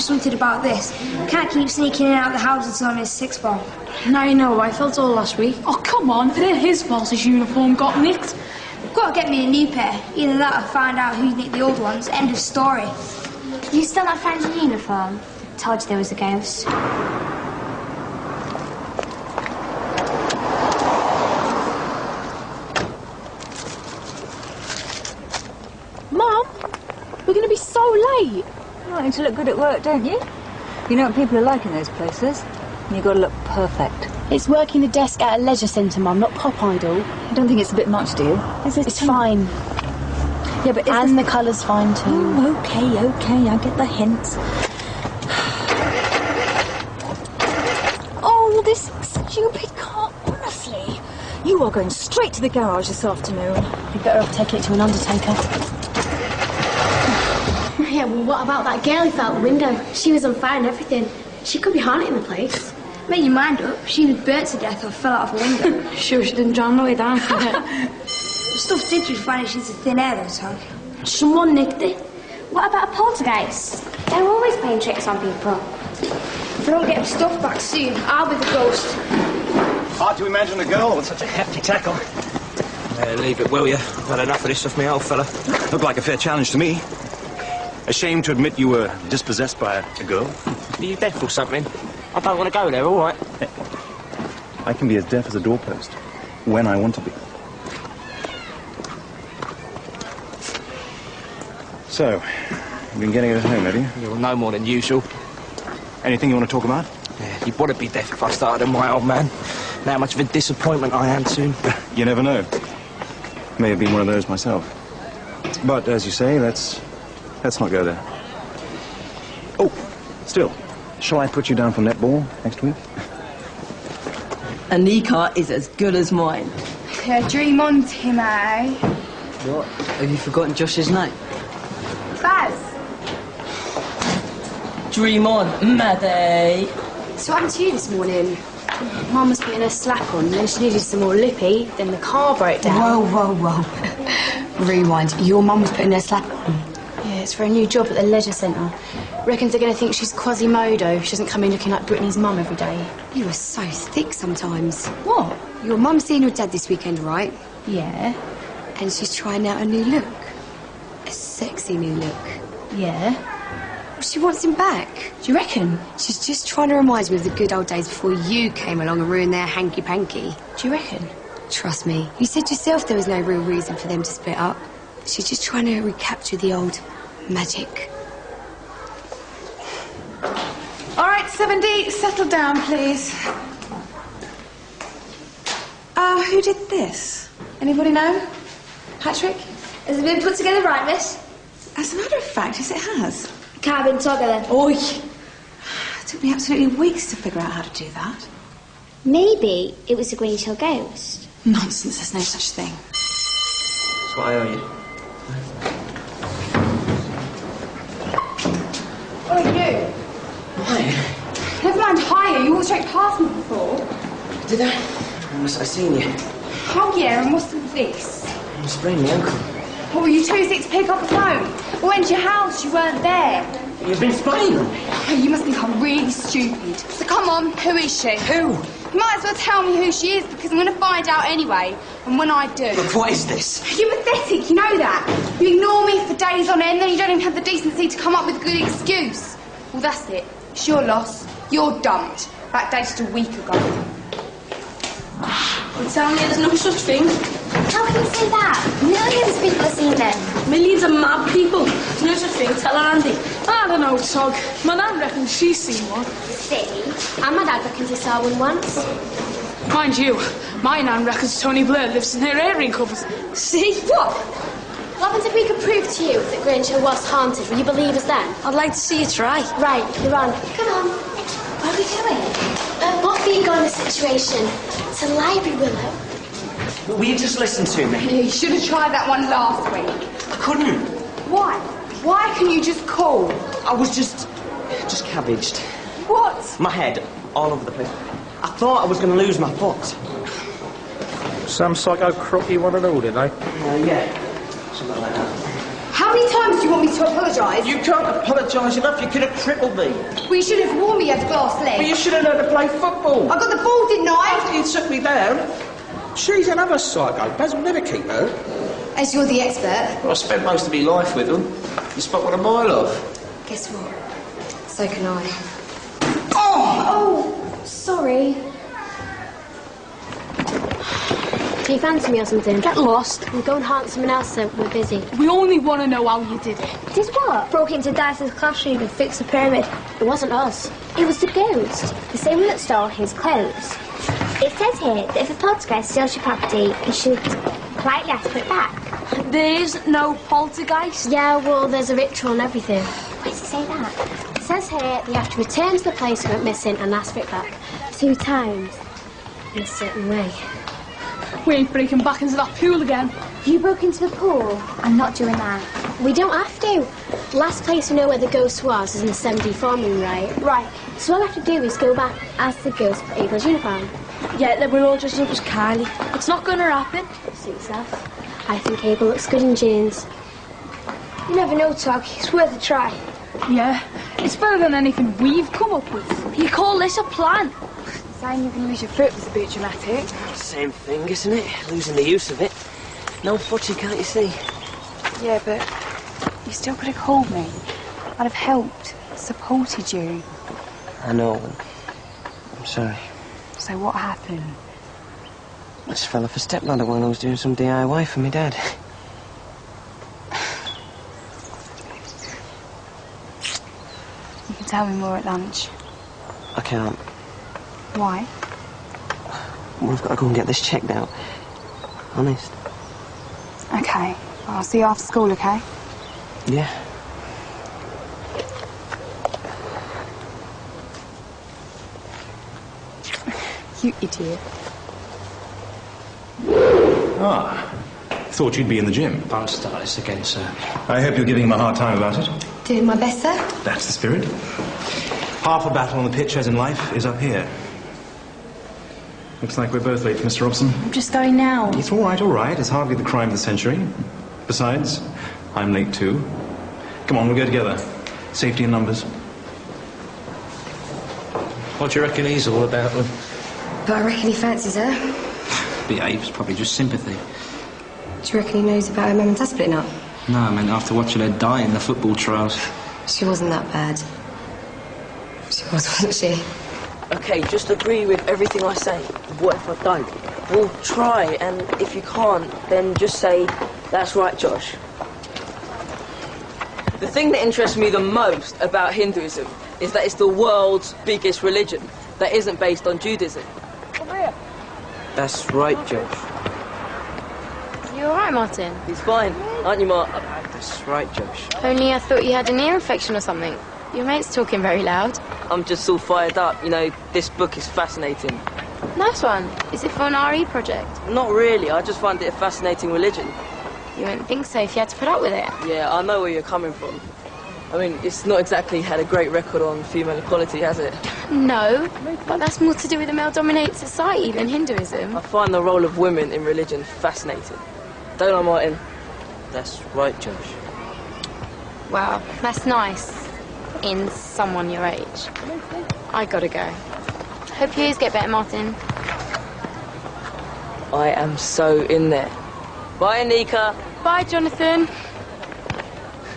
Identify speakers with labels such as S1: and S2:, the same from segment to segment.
S1: something about this. Can't keep sneaking in and out of the house until I'm in sixth form.
S2: Now you know I felt all last week. Oh, come on. It ain't his fault his uniform got nicked.
S1: I've got to get me a new pair. Either that or find out who nicked the old ones. End of story.
S3: You still not found your uniform? Told you there was a ghost.
S4: Mum, we're going to be so late.
S5: You want to look good at work, don't you? You know what people are like in those places. You've got to look perfect.
S4: It's working the desk at a leisure centre, Mum, not Pop Idol.
S5: You don't think it's a bit much, do you?
S4: It's fine.
S5: Yeah, but
S4: and the colour's fine too.
S5: Oh, okay, I get the hint. Oh, this stupid car, honestly. You are going straight to the garage this afternoon.
S4: You'd better off taking it to an undertaker.
S3: Yeah, well, what about that girl who fell out the window? She was on fire and everything. She could be haunting the place.
S1: Make your mind up. She was burnt to death or fell out of a window.
S2: Sure she didn't drown the way down.
S1: Stuff did you find she's a thin air though, Tom.
S2: Someone nicked it.
S3: What about a poltergeist? They're always playing tricks on people.
S1: If I don't get him stuff back soon, I'll be the ghost.
S6: Hard to imagine a girl with such a hefty tackle. Leave it, will you? I've had enough of this off me, old fella. Looked like a fair challenge to me. Ashamed to admit you were dispossessed by a girl?
S7: Are you deaf or something? I don't want to go there, all right?
S6: I can be as deaf as a doorpost, when I want to be. So, you've been getting it at home, have you?
S7: You're no more than usual.
S6: Anything you want to talk about?
S7: Yeah, you'd want to be deaf if I started on my old man. Now how much of a disappointment I am to him.
S6: You never know. May have been one of those myself. But, as you say, let's not go there. Oh, still, shall I put you down for netball next week?
S8: A knee car is as good as mine.
S1: Yeah, dream on, Tim, eh?
S8: What? Have you forgotten Josh's name?
S1: Baz.
S8: Dream on, Maddie.
S3: So what happened to you this morning? Mum was putting her slap on, and then she needed some more lippy, then the car broke down.
S4: Whoa. Rewind. Your mum was putting her slap on.
S3: Yeah, it's for a new job at the leisure centre. Reckons they're going to think she's Quasimodo if she doesn't come in looking like Brittany's mum every day.
S4: You are so thick sometimes.
S3: What?
S4: Your mum's seeing your dad this weekend, right?
S3: Yeah.
S4: And she's trying out a new look. A sexy new look.
S3: Yeah.
S4: Well, she wants him back.
S3: Do you reckon?
S4: She's just trying to remind me of the good old days before you came along and ruined their hanky-panky.
S3: Do you reckon?
S4: Trust me. You said yourself there was no real reason for them to split up. She's just trying to recapture the old magic.
S9: All right, 7D, settle down, please. Who did this? Anybody know? Patrick?
S1: Has it been put together right, miss?
S9: As a matter of fact, yes, it has.
S1: Can't have been together.
S9: Oi! It took me absolutely weeks to figure out how to do that.
S3: Maybe it was a Grange Hill ghost.
S9: Nonsense, there's no such thing.
S7: That's what I owe you.
S1: Oh, you.
S7: Hi.
S1: Never mind higher. You walked straight past me before.
S7: Did I? When was I seeing you?
S1: Oh, yeah, and what's with this?
S7: I sprained my ankle.
S1: What were you too sick to pick up the phone? I went to your house, you weren't there.
S7: You've been spying on me.
S1: Oh, you must think I'm really stupid. So come on, who is she?
S7: Who?
S1: You might as well tell me who she is, because I'm going to find out anyway. And when I do...
S7: Look, what is this?
S1: You're pathetic, you know that. You ignore me for days on end, then you don't even have the decency to come up with a good excuse. Well, that's it. It's your loss. You're dumped. Backdated a week ago.
S2: You're telling me there's no such thing?
S3: How can you say that? Millions of people have seen them.
S2: Millions of mad people. There's no such thing. Tell her, Andy. I don't know, Tug. My nan reckons she's seen one.
S3: See? And my dad reckons he saw one once.
S2: Mind you, my nan reckons Tony Blair lives in her earring covers. See?
S3: What? What happens if we could prove to you that Grange Hill was haunted? Will you believe us then?
S2: I'd like to see you try.
S3: Right, you're on. Come on. What are we doing? What being on the situation? It's a library, Willow.
S7: Will you just listen to me?
S1: Yeah, you should have tried that one last week.
S7: I couldn't.
S1: Why? Why can you just call?
S7: I was just cabbaged.
S1: What?
S7: My head all over the place. I thought I was going to lose my foot.
S10: Some psycho crook you want to know, did they?
S7: Yeah. Something like that.
S1: How How many times do you want me to apologise?
S7: You can't apologise enough. You could have crippled me.
S1: Well, you should have warned me you had glass
S7: But you
S1: legs.
S7: should have learned to play football.
S1: I got the ball, didn't I?
S7: After you took me down, she's another psycho. Baz will never keep her.
S1: As you're the expert.
S7: Well, I spent most of my life with them. You spot what a mile off.
S4: Guess what? So can I.
S3: Oh, sorry. Do you fancy me or something?
S2: Get lost.
S3: We'll go and haunt someone else, so we're busy.
S2: We only want to know how you did it.
S3: Did what? Broke into Dyce's classroom and fixed the pyramid. It wasn't us. It was the ghost. The same one that stole his clothes. It says here that if a poltergeist steals your property, you should politely ask for it back.
S2: There is no poltergeist.
S3: Yeah, well, there's a ritual and everything. Why does it say that? It says here that you have to return to the place you went missing and ask for it back 2 times in a certain way.
S2: We ain't breaking back into that pool again.
S3: You broke into the pool? I'm not doing that. We don't have to. Last place we know where the ghost was is in the 74 room, right? Right. So all I have to do is go back, ask the ghost for Abel's uniform.
S2: Yeah, then we'll all dress up as Kylie. It's not going to happen.
S3: Suit yourself. I think Abel looks good in jeans. You never know, Tog. It's worth a try.
S2: Yeah, it's better than anything we've come up with. You call this a plan?
S4: Saying you can lose your foot was a bit dramatic.
S7: Same thing, isn't it? Losing the use of it. No footy, can't you see?
S4: Yeah, but you still could have called me. I'd have helped, supported you.
S7: I know. I'm sorry.
S4: So what happened?
S7: I just fell off a stepladder when I was doing some DIY for my dad.
S4: You can tell me more at lunch.
S7: I can't.
S4: Why?
S7: Well, I've got to go and get this checked out. Honest.
S4: Okay. Well, I'll see you after school, okay?
S7: Yeah.
S4: You idiot.
S6: Ah, thought you'd be in the gym.
S7: Don't start this again, sir.
S6: I hope you're giving him a hard time about it.
S1: Doing my best, sir.
S6: That's the spirit. Half a battle on the pitch, as in life, is up here. Looks like we're both late for Mr. Robson.
S4: I'm just going now.
S6: It's all right, all right. It's hardly the crime of the century. Besides, I'm late too. Come on, we'll go together. Safety in numbers.
S7: What do you reckon he's all about?
S4: But I reckon he fancies her.
S10: Behaves, probably just sympathy.
S4: Do you reckon he knows about her mum and dad splitting up?
S10: No, I mean, after watching her die in the football trials.
S4: She wasn't that bad. She was, wasn't she?
S11: Okay, just agree with everything I say. What if I don't? We'll try, and if you can't, then just say, that's right, Josh. The thing that interests me the most about Hinduism is that it's the world's biggest religion that isn't based on Judaism. That's right, Josh.
S12: You alright, Martin?
S11: He's fine, aren't you, Mark? That's right, Josh.
S12: Only I thought you had an ear infection or something. Your mate's talking very loud.
S11: I'm just all fired up. You know, this book is fascinating.
S12: Nice one. Is it for an RE project?
S11: Not really. I just find it a fascinating religion.
S12: You wouldn't think so if you had to put up with it.
S11: Yeah, I know where you're coming from. I mean, it's not exactly had a great record on female equality, has it?
S12: No, but that's more to do with a male-dominated society than Hinduism.
S11: I find the role of women in religion fascinating. Don't I, Martin? That's right, Josh.
S12: Wow, that's nice. In someone your age. I gotta go. Hope yours get better, Martin.
S11: I am so in there. Bye, Anika.
S12: Bye, Jonathan.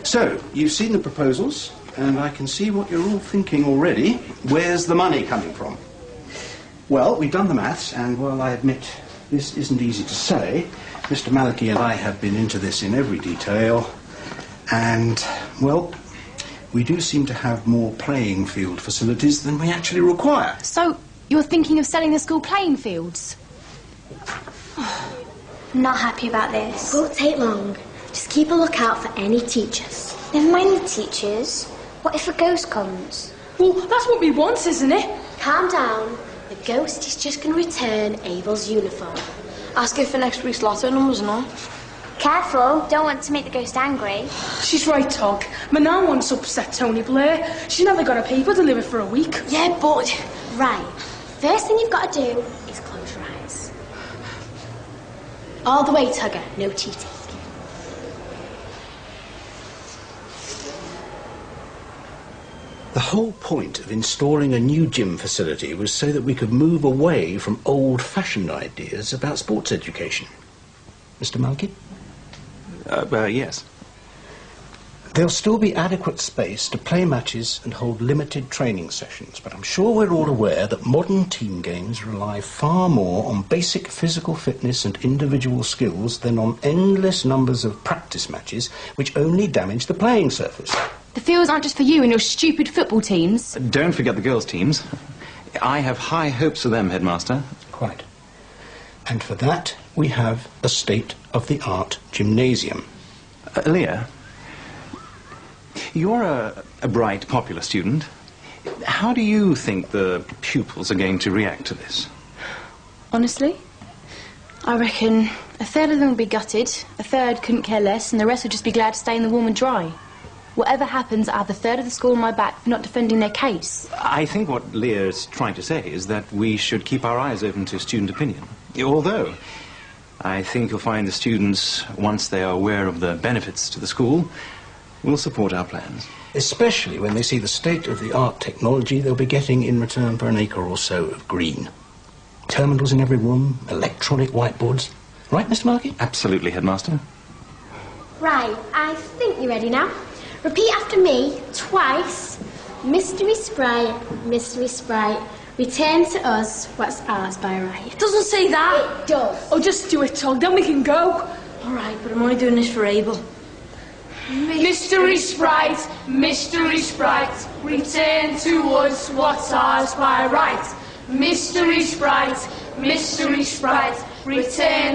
S13: So, you've seen the proposals, and I can see what you're all thinking already. Where's the money coming from? Well, we've done the maths, and while I admit this isn't easy to say, Mr. Malachy and I have been into this in every detail, and, well, we do seem to have more playing field facilities than we actually require.
S2: So, you're thinking of selling the school playing fields?
S3: I'm not happy about this. Won't take long. Just keep a lookout for any teachers. Never mind the teachers. What if a ghost comes?
S2: Well, that's what we want, isn't it?
S3: Calm down. The ghost is just going to return Abel's uniform.
S2: Ask her for next week's lotto numbers and all.
S3: Careful. Don't want to make the ghost angry.
S2: She's right, Tog. My nan once upset Tony Blair. She never got a paper delivered for a week.
S3: Yeah, but... Right. First thing you've got to do is close your eyes. All the way, Tugger. No cheating.
S13: whole point of installing a new gym facility was so that we could move away from old-fashioned ideas about sports education. Mr. Malky?
S6: Yes.
S13: There'll still be adequate space to play matches and hold limited training sessions, but I'm sure we're all aware that modern team games rely far more on basic physical fitness and individual skills than on endless numbers of practice matches which only damage the playing surface.
S1: The fields aren't just for you and your stupid football teams.
S6: Don't forget the girls' teams. I have high hopes for them, Headmaster.
S13: Quite. And for that, we have a state-of-the-art gymnasium.
S6: Leah, you're a bright, popular student. How do you think the pupils are going to react to this?
S2: Honestly, I reckon a third of them will be gutted, a third couldn't care less, and the rest will just be glad to stay in the warm and dry. Whatever happens, I have the third of the school on my back for not defending their case.
S6: I think what Leah is trying to say is that we should keep our eyes open to student opinion. Although, I think you'll find the students, once they are aware of the benefits to the school, will support our plans.
S13: Especially when they see the state-of-the-art technology they'll be getting in return for an acre or so of green. Terminals in every room, electronic whiteboards. Right, Mr. Markey?
S6: Absolutely, Headmaster.
S3: Right, I think you're ready now. Repeat after me, twice. Mystery Sprite, return to us what's ours by right.
S11: It doesn't say that.
S3: It does.
S2: Oh, just do it, Tog, then we can go.
S11: All right, but I'm only doing this for Abel.
S2: Mystery Sprite, return to us what's ours by right. Mystery Sprite, return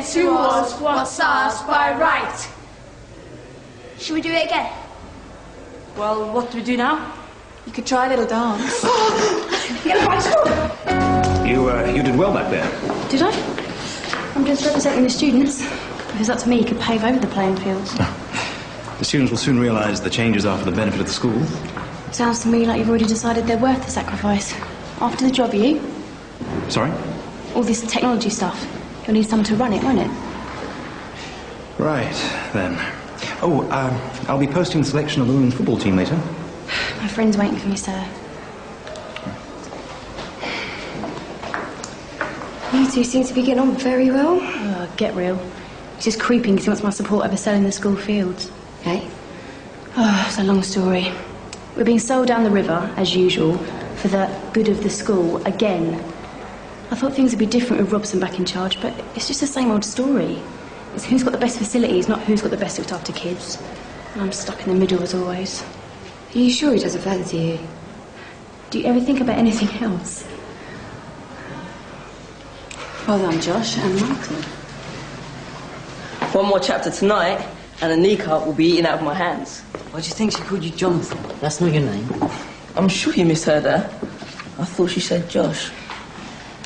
S2: to us what's ours by right.
S3: Should we do it again?
S11: Well, what do we do now?
S2: You could try a little dance.
S6: You did well back there.
S2: Did I? I'm just representing the students. If it's up to me, you could pave over the playing fields.
S6: The students will soon realise the changes are for the benefit of the school.
S2: Sounds to me like you've already decided they're worth the sacrifice. After the job, are you?
S6: Sorry?
S2: All this technology stuff. You'll need someone to run it, won't it?
S6: Right, then. Oh, I'll be posting the selection of the women's football team later.
S2: My friend's waiting for me, sir.
S4: You two seem to be getting on very well.
S2: Get real. He's just creeping because he wants my support over selling the school fields.
S4: Hey?
S2: Oh, it's a long story. We're being sold down the river, as usual, for the good of the school, again. I thought things would be different with Robson back in charge, but it's just the same old story. It's who's got the best facilities, not who's got the best looked after kids. And I'm stuck in the middle, as always.
S4: Are you sure he doesn't fancy you?
S2: Do you ever think about anything else?
S8: Well done, Josh and Michael.
S11: One more chapter tonight, and a kneecap will be eaten out of my hands.
S8: Why do you think she called you Jonathan? That's not your name.
S11: I'm sure you misheard her. I thought she said Josh.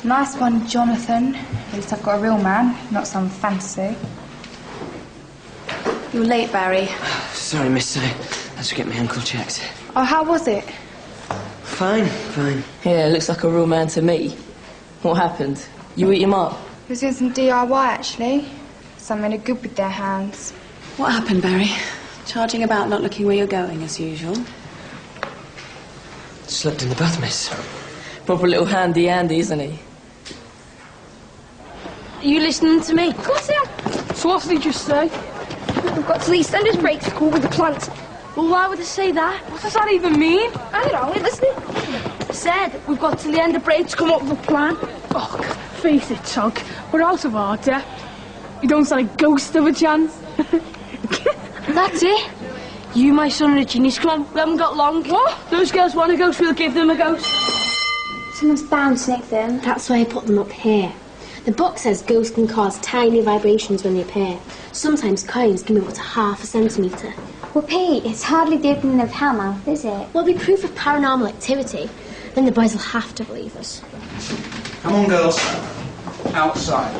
S1: Nice one, Jonathan. At least I've got a real man, not some fantasy. You're late, Barry.
S8: Sorry, miss. I had to get my ankle checked.
S1: Oh, how was it?
S8: Fine.
S11: Yeah, looks like a real man to me. What happened? You eat him up?
S1: He was doing some DIY, actually. Some men are good with their hands.
S8: What happened, Barry? Charging about not looking where you're going, as usual. Slipped in the bath, miss.
S11: Proper little handy-andy, isn't he?
S2: Are you listening to me?
S3: Of course I am.
S2: So what did he just say?
S3: We've got to the extended break school with the plant.
S2: Well, why would they say that? What does that even mean?
S3: I don't know, listening.
S2: Said we've got till the end of break to come up with a plan. Oh, face it, Tug. We're out of our depth. You don't stand a ghost of a chance.
S3: That's it.
S2: You, my son, and a genius. Come on, we haven't got long. What? Those girls want a ghost, we'll give them a ghost.
S3: Someone's bound to nick them. That's why I put them up here. The book says ghosts can cause tiny vibrations when they appear. Sometimes coins can move up to 0.5 centimetre. Well, Pete, it's hardly the opening of Hellmouth, is it? Well, it'll be proof of paranormal activity. Then the boys will have to believe us.
S13: Come on, girls. Outside.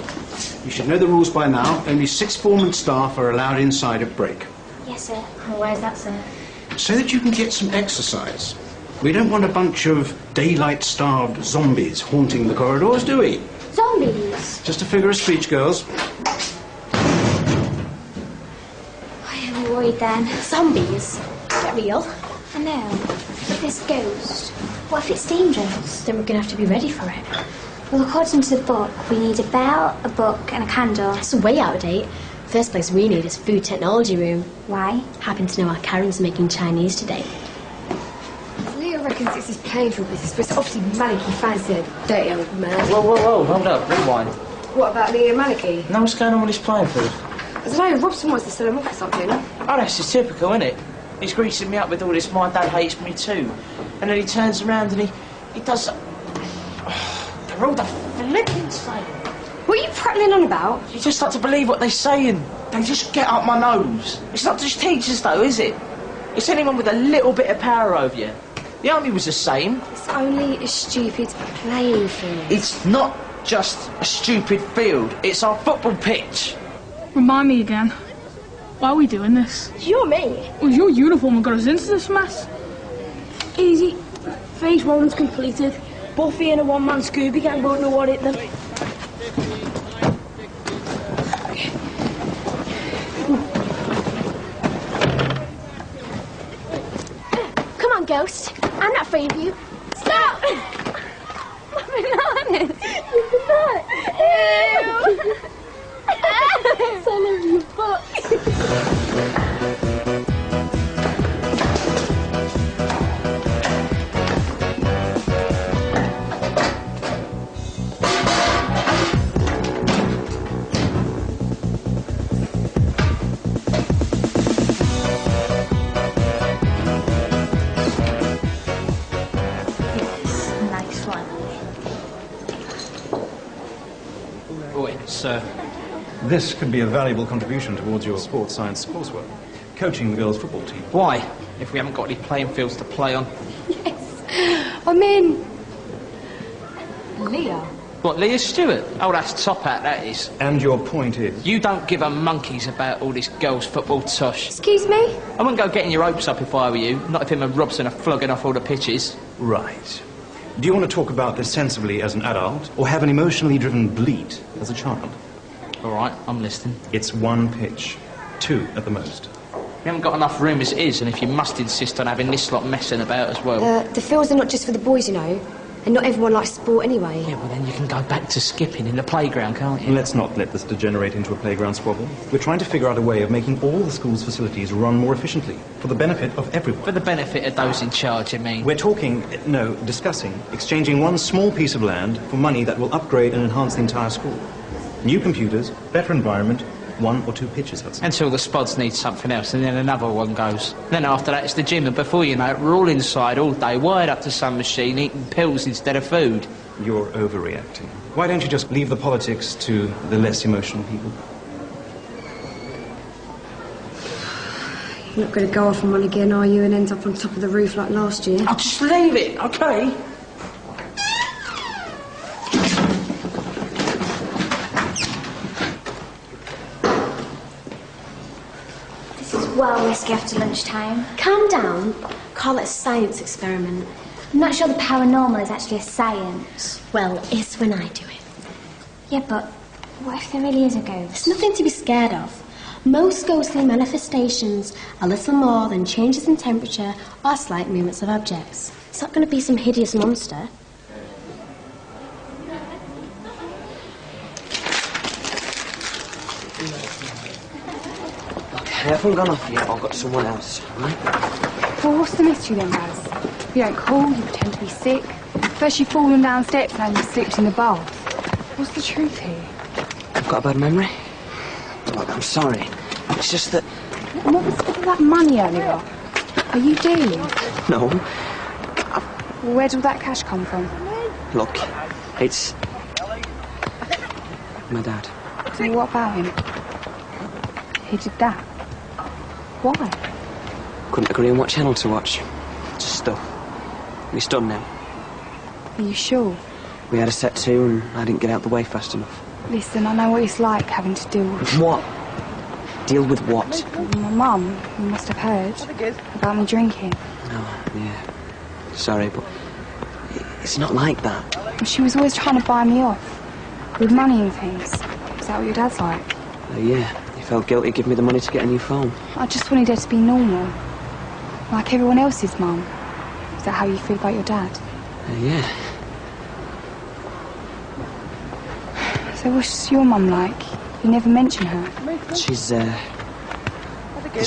S13: You should know the rules by now. Only sixth form and staff are allowed inside at break.
S3: Yes, sir. Oh, why is that, sir?
S13: So that you can get some exercise. We don't want a bunch of daylight-starved zombies haunting the corridors, do we?
S3: Zombies?
S13: Just a figure of speech, girls.
S3: I am worried then. Zombies? Get real. I know. this ghost? What if it's dangerous?
S2: Then we're going to have to be ready for it.
S3: Well, according to the book, we need a bell, a book, and a candle.
S2: It's way out of date. First place we need is food technology room.
S3: Why?
S2: Happen to know our Karen's making Chinese today.
S4: Leo reckons it's his painful business, but it's obviously Maliki fancy a dirty old man.
S7: Whoa, hold up, rewind.
S4: What about Leo Maliki?
S7: Now what's going on with this playing field?
S4: I don't know, Robson wants to sell him off or something.
S7: Oh, that's just typical, isn't it? He's greasing me up with all this, my dad hates me too. And then he turns around and he does... they're all the flipping same.
S4: What are you prattling on about?
S7: You just like to believe what they're saying. They just get up my nose. It's not just teachers though, is it? It's anyone with a little bit of power over you. The army was the same.
S4: It's only a stupid playing field.
S7: It's not just a stupid field. It's our football pitch.
S14: Remind me again. Why are we doing this?
S3: You or me?
S14: It was your uniform that got us into this mess.
S15: Easy. Phase 1's completed. Buffy and a one-man Scooby gang won't know what hit them.
S3: Come on, Ghost. I'm not afraid of you. Stop! I'm honest. You're not. Ew! Son of you fuck.
S12: Nice one.
S10: Oh, it's,
S6: This could be a valuable contribution towards your sports science coursework. Coaching the girls' football team.
S10: Why? If we haven't got any playing fields to play on.
S4: I'm in. Leo?
S10: What, Leah Stewart? Oh, that's top hat, that is.
S6: And your point is?
S10: You don't give a monkeys about all this girls' football tush.
S4: Excuse me?
S10: I wouldn't go getting your hopes up if I were you. Not if him and Robson are flogging off all the pitches.
S6: Right. Do you want to talk about this sensibly as an adult, or have an emotionally driven bleat as a child?
S10: All right, I'm listening.
S6: It's one pitch. 2 at the most.
S10: We haven't got enough room as it is, and if you must insist on having this lot messing about as well...
S4: The fields are not just for the boys, you know. And not everyone likes sport anyway.
S10: Yeah, well then you can go back to skipping in the playground, can't you?
S6: Let's not let this degenerate into a playground squabble. We're trying to figure out a way of making all the school's facilities run more efficiently, for the benefit of everyone.
S10: For the benefit of those in charge, I mean.
S6: We're discussing exchanging one small piece of land for money that will upgrade and enhance the entire school. New computers, better environment, 1 or 2 pitches, I'd say.
S10: Until the spods need something else, and then another one goes. Then after that, it's the gym, and before you know it, we're all inside all day, wired up to some machine, eating pills instead of food.
S6: You're overreacting. Why don't you just leave the politics to the less emotional people?
S4: You're not going to go off on one again, are you, and end up on top of the roof like last year?
S7: I'll just leave it, okay?
S3: Well, risky after lunchtime.
S2: Calm down. Call it a science experiment.
S3: I'm not sure the paranormal is actually a science.
S2: Well, it's when I do it.
S3: Yeah, but what if there really is a ghost?
S2: There's nothing to be scared of. Most ghostly manifestations are little more than changes in temperature or slight movements of objects. It's not going to be some hideous monster.
S11: I haven't gone off yet. I've got someone else, right?
S1: Well, what's the mystery then, Raz? You don't call, you pretend to be sick. First you've fallen down steps, now you've slipped in the bath. What's the truth here?
S11: I've got a bad memory. Look, I'm sorry. It's just that...
S1: And what was all that money earlier? Are you dealing?
S11: No.
S1: Well, where did all that cash come from?
S11: Look, it's... my dad.
S1: Well, what about him? He did that. Why?
S11: Couldn't agree on what channel to watch. Just stuff. He's done now.
S1: Are you sure?
S11: We had a set 2 and I didn't get out the way fast enough.
S1: Listen, I know what it's like having to deal with...
S11: What? Deal with what?
S1: My mum, you must have heard about me drinking.
S11: Oh, yeah. Sorry, but it's not like that.
S1: Well, she was always trying to buy me off. With money and things. Is that what your dad's like?
S11: Yeah. He felt guilty giving me the money to get a new phone.
S1: I just wanted her to be normal. Like everyone else's mum.
S9: Is that how you feel about your dad?
S6: Yeah.
S9: So what's your mum like? You never mention her.
S11: She's,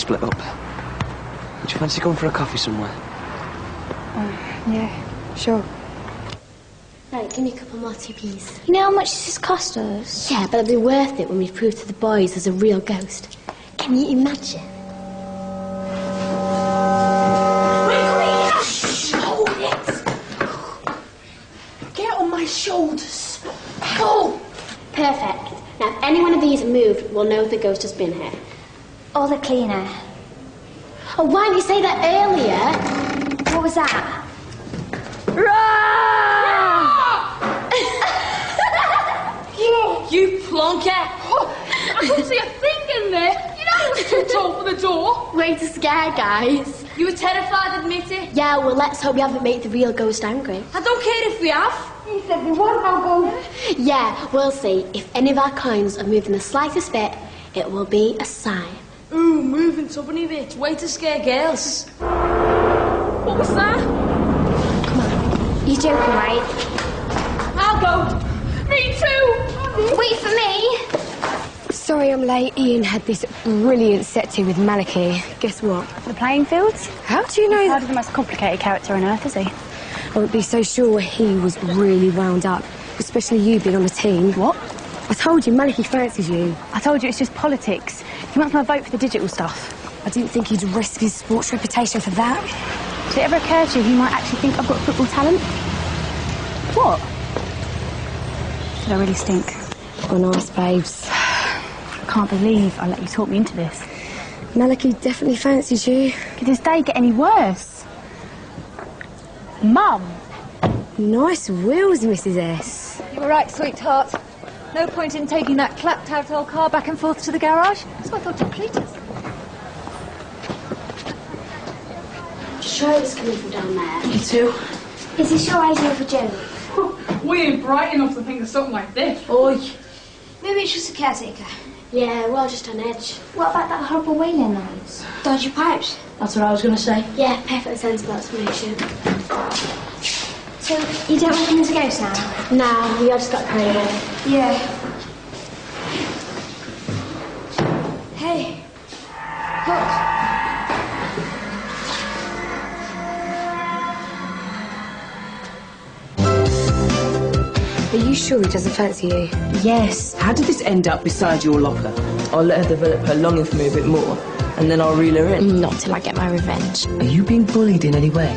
S11: split up. Would you fancy going for a coffee somewhere?
S9: Yeah, sure.
S3: Right, give me a couple more tea, please. You know how much this has cost us? Yeah, but it'll be worth it when we prove to the boys there's a real ghost. Can you imagine?
S15: Hold it! Get on my shoulders. Go!
S3: Perfect. Now, if any one of these are moved, we'll know the ghost has been here.
S16: Or the cleaner.
S3: Oh, why didn't you say that earlier?
S16: What was that?
S15: You plonker! I couldn't see a thing in there. You know it was too tall for the door.
S3: Way to scare, guys.
S15: You were terrified, admit it.
S3: Yeah, well, let's hope we haven't made the real ghost angry.
S15: I don't care if we have.
S3: You said we won't, Uncle. Yeah, we'll see. If any of our coins are moving the slightest bit, it will be a sign.
S15: Ooh, moving tubby bit. Way to scare girls. What was that?
S3: Come on. You're joking, right?
S15: I'll go. Me too.
S3: Wait for me.
S4: Sorry I'm late. Ian had this brilliant set to with Maliki. Guess what?
S9: The playing fields?
S4: How do you know
S9: He's
S4: that?
S9: hardly the most complicated character on earth, is he?
S4: I wouldn't be so sure he was really wound up, especially you being on the team.
S9: What?
S4: I told you Maliki fancies you.
S9: I told you it's just politics. He wants my vote for the digital stuff.
S4: I didn't think he'd risk his sports reputation for that.
S9: Did it ever occur to you he might actually think I've got football talent? What? Did I really stink?
S4: Oh, nice, babes.
S9: I can't believe I let you talk me into this.
S4: Maliki definitely fancies you.
S9: Could this day get any worse? Mum!
S4: Nice wheels, Mrs. S.
S5: You were right, sweetheart. No point in taking that clapped-out old car back and forth to the garage. That's what I thought you'd treat us.
S3: Sure it was coming from down there.
S15: Me too.
S3: Is this your idea of a joke?
S14: We ain't bright enough to think of something like this.
S15: Oi.
S16: Maybe it's just a caretaker.
S3: Yeah, we're all just on edge.
S16: What about that horrible wailing noise?
S3: Dodgy pipes.
S15: That's what I was going to say.
S3: Yeah, perfectly sensible explanation.
S16: So, you don't reckon there's a ghost now?
S3: Nah, we all just got carried away.
S16: Yeah. Hey. Look.
S4: Are you sure he doesn't fancy you?
S11: Yes. How did this end up beside your locker? I'll let her develop her longing for me a bit more, and then I'll reel her in.
S12: Not till I get my revenge.
S11: Are you being bullied in any way?